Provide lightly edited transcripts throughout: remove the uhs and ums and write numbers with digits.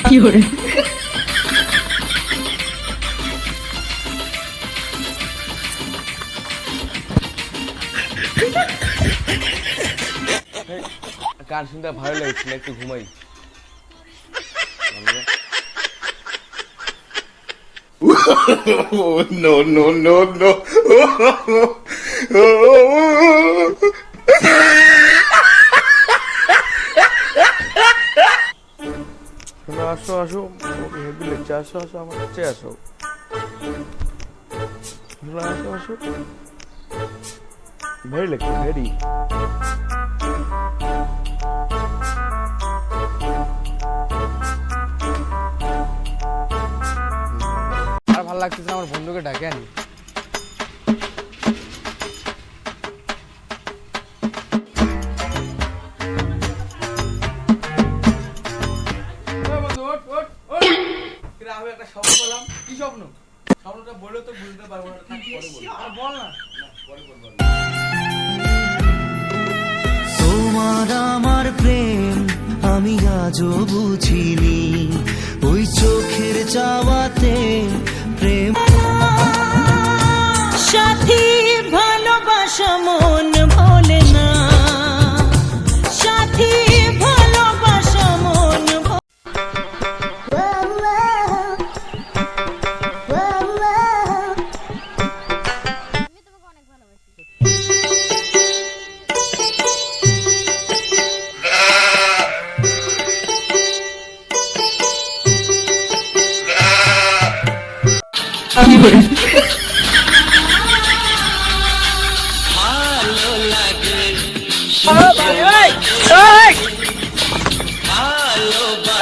কি করে গান শুনতে ভালো লাগছিল, একটু ঘুমাই। No, no, no, no. আসো আসো, হেভি লাগছে, আসো আসো, আমার কাছে আসো, আসো আসো, ভেরি লাগছে, ভেরি। আর ভালো লাগতেছে, আমার বন্ধুকে ডাকে আনি। একটা স্বপ্ন পেলাম। কি স্বপ্ন? স্বপ্নটা বলে তো বুঝতে পারবো না, বল না। তোমার আমার প্রেম আমি আজও বুঝিনি, ওই চোখের চাওয়াতে প্রেম সাথী ভালোবাসা মন ভোলে না, সাথী ভালোবাসা মন কি করে ভালো লাগে,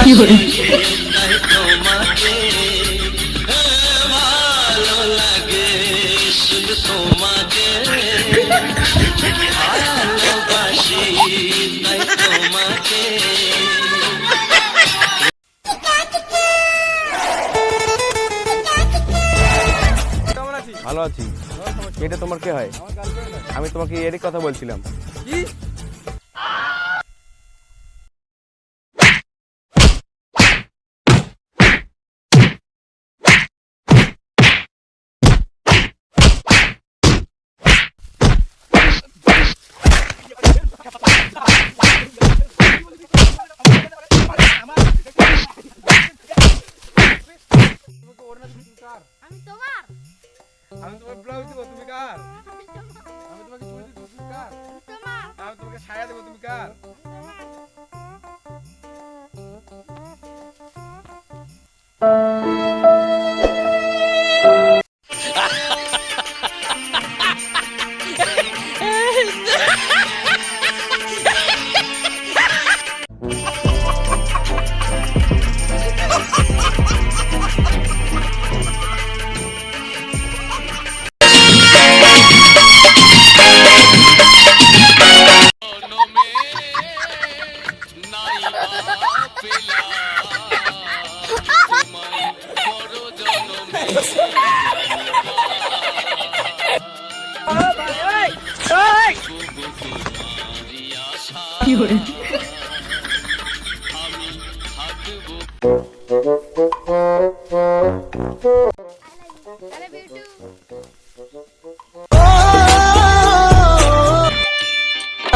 কি করে তাই তোমাকে ভালো লাগে, শুধু তোমাকে ভালোবাসি, তাই তোমাকে। ভালো আছি। এটা তোমার কে হয়? আমি তোমাকে এরই কথা বলছিলাম। কি? আমি তোমাকে ব্লাউজ দেবো, তুমি কার? আমি তোমাকে চুড়ি দেবো, তুমি কার? আমি তোমাকে ছায়া দেবো, তুমি কার? কি করে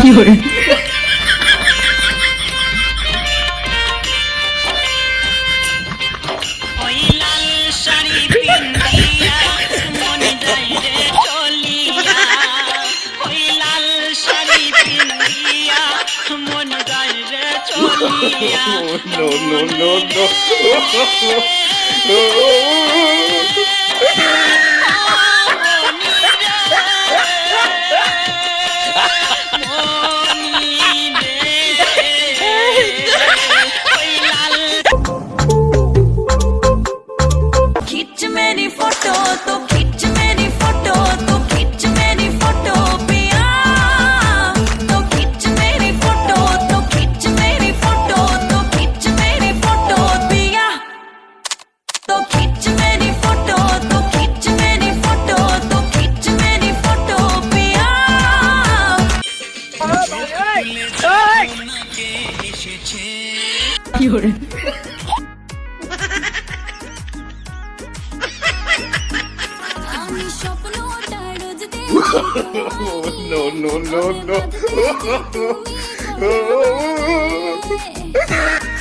কি করে ওই লাল শাড়ি পিন্দিয়া মন যায় রে চলিয়া, ওই লাল শাড়ি পিন্দিয়া মন যায় রে চলিয়া। No, no, no, no. खिंच मेरी फोटो तो खिंच मेरी फोटो तो खिंच मेरी फोटो पिया, तो खिंच मेरी फोटो तो खिंच मेरी फोटो तो खिंच मेरी फोटो पिया, तो কি hore আমি স্বপ্নটা রোজ No, no, no, no. দেখি